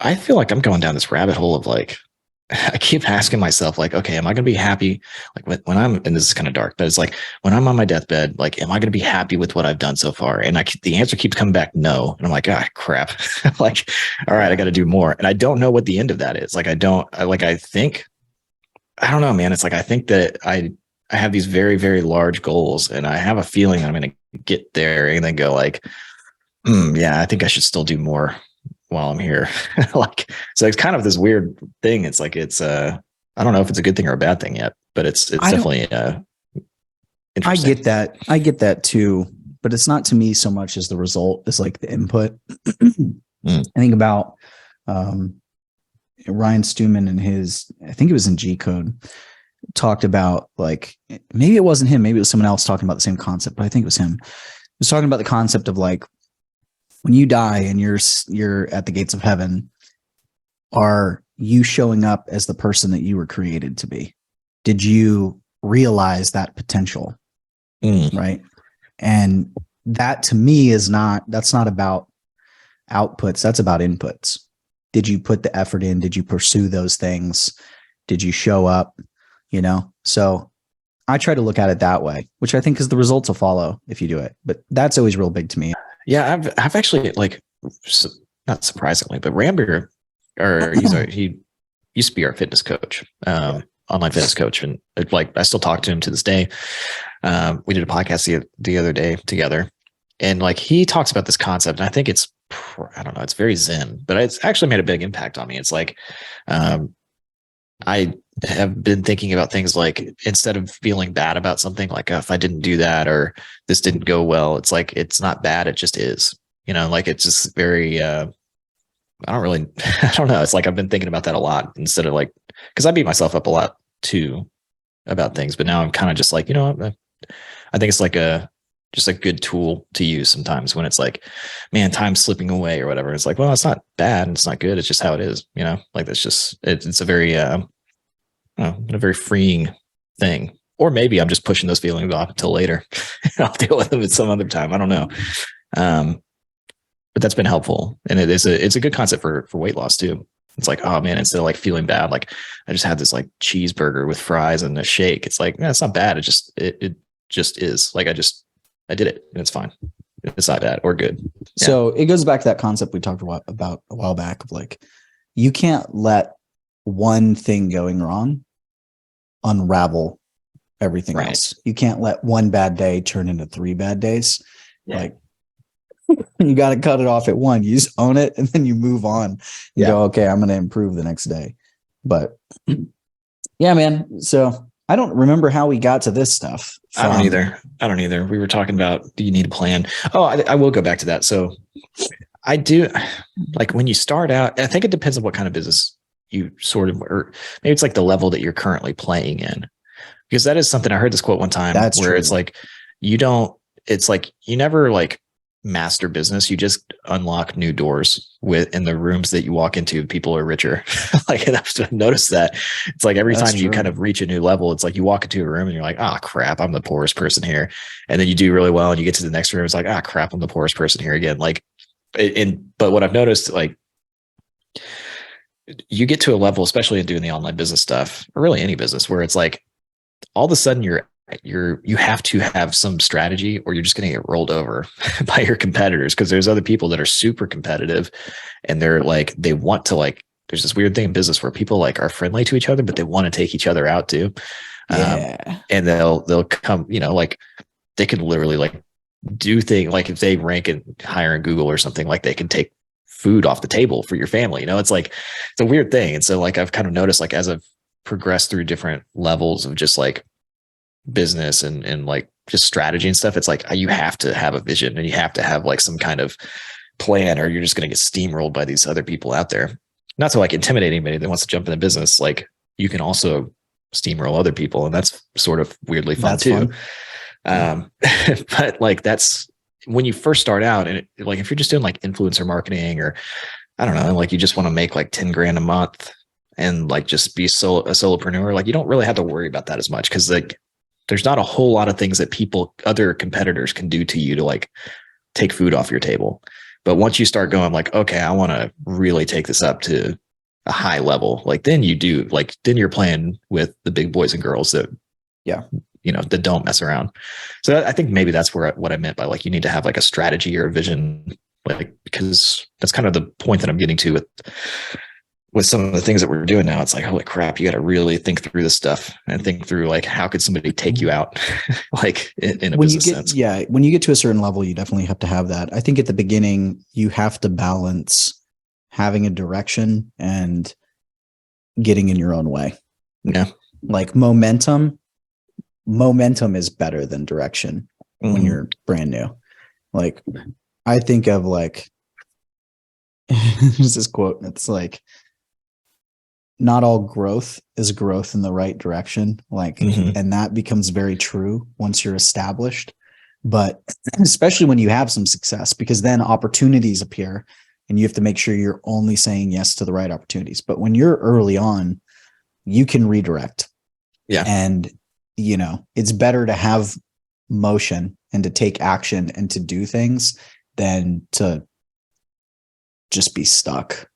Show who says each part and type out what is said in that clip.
Speaker 1: I feel like I'm going down this rabbit hole of like, I keep asking myself, like, okay, am I going to be happy? Like when I'm, and this is kind of dark, but it's like when I'm on my deathbed, like, am I going to be happy with what I've done so far? And the answer keeps coming back, no. And I'm like, ah, crap. Like, all right, I got to do more. And I don't know what the end of that is. Like, I think, I don't know, man. It's like, I think that I have these very, very large goals and I have a feeling that I'm going to get there and then go like, yeah, I think I should still do more while I'm here. Like, so it's kind of this weird thing. It's like, I don't know if it's a good thing or a bad thing yet, but it's definitely interesting.
Speaker 2: I get that too, but it's not to me so much as the result, it's like the input. I think about Ryan Stewman and I think it was in G Code, talked about, like, maybe it wasn't him, maybe it was someone else talking about the same concept, but I think it was him. He was talking about the concept of like, when you die and you're at the gates of heaven, are you showing up as the person that you were created to be? Did you realize that potential? Right. And that to me that's not about outputs. That's about inputs. Did you put the effort in? Did you pursue those things? Did you show up? So I try to look at it that way, which I think is the results will follow if you do it. But that's always real big to me.
Speaker 1: Yeah, I've actually, like, not surprisingly, but Rambeer, he used to be our fitness coach, online fitness coach, and like I still talk to him to this day. We did a podcast the other day together, and like he talks about this concept, and I think I don't know, it's very Zen, but it's actually made a big impact on me. It's like, I have been thinking about things like, instead of feeling bad about something, like, if I didn't do that or this didn't go well, it's like, it's not bad. It just is, like, it's just very, I don't know. It's like, I've been thinking about that a lot, instead of like, cause I beat myself up a lot too about things, but now I'm kind of just like, I think it's like just a good tool to use sometimes when it's like, man, time's slipping away or whatever. It's like, well, it's not bad and it's not good. It's just how it is, like, that's just, it's a very, a very freeing thing. Or maybe I'm just pushing those feelings off until later. I'll deal with them at some other time. I don't know. But that's been helpful. And it's a good concept for weight loss too. It's like, oh man, instead of like feeling bad, like I just had this like cheeseburger with fries and a shake. It's like, it's not bad. It just is. Like, I did it and it's fine. It's not bad or good.
Speaker 2: Yeah. So it goes back to that concept we talked about a while back of like, you can't let one thing going wrong unravel everything else. You can't let one bad day turn into 3 bad days. Yeah. Like, you got to cut it off at one. You just own it and then you move on. You go, okay, I'm going to improve the next day. But yeah, man. So I don't remember how we got to this stuff.
Speaker 1: I don't either. We were talking about, do you need a plan? Oh, I will go back to that. So I do, like, when you start out, I think it depends on what kind of business you or maybe it's like the level that you're currently playing in, because that is something I heard this quote one time. That's where true. It's like, it's like, you never like master business. You just unlock new doors in the rooms that you walk into. People are richer. Like, and I've noticed that it's like every time you kind of reach a new level, it's like you walk into a room and you're like, oh crap, I'm the poorest person here. And then you do really well and you get to the next room. It's like, ah, crap, I'm the poorest person here again. Like, but what I've noticed, like, you get to a level, especially in doing the online business stuff, or really any business, where it's like, all of a sudden you have to have some strategy, or you're just going to get rolled over by your competitors, because there's other people that are super competitive, and they're like, they want to, like, there's this weird thing in business where people like are friendly to each other, but they want to take each other out too. And they'll come, like, they could literally like do things like, if they rank and higher in Google or something, like they can take food off the table for your family. It's like, it's a weird thing. And so like, I've kind of noticed, like, as I've progressed through different levels of just like business and like just strategy and stuff, it's like, you have to have a vision and you have to have like some kind of plan, or you're just going to get steamrolled by these other people out there. Not to like intimidate anybody that wants to jump in the business. Like, you can also steamroll other people, and that's sort of weirdly fun too. But like, that's when you first start out, and like, if you're just doing like influencer marketing, or I don't know, like you just want to make like 10 grand a month and like just be a solopreneur, like you don't really have to worry about that as much, because like there's not a whole lot of things that other competitors can do to you to like take food off your table. But once you start going like, okay, I want to really take this up to a high level, like then you do, like then you're playing with the big boys and girls that, that don't mess around. So I think maybe that's what I meant by like, you need to have like a strategy or a vision, like, because that's kind of the point that I'm getting to with some of the things that we're doing now. It's like, holy crap, you got to really think through this stuff and think through like, how could somebody take you out like in a business sense?
Speaker 2: Yeah. When you get to a certain level, you definitely have to have that. I think at the beginning, you have to balance having a direction and getting in your own way.
Speaker 1: Yeah.
Speaker 2: Like momentum is better than direction when you're brand new. Like I think of like, there's this quote. It's like, not all growth is growth in the right direction. Like, and that becomes very true once you're established, but especially when you have some success, because then opportunities appear and you have to make sure you're only saying yes to the right opportunities. But when you're early on, you can redirect.
Speaker 1: Yeah.
Speaker 2: And, it's better to have motion and to take action and to do things than to just be stuck.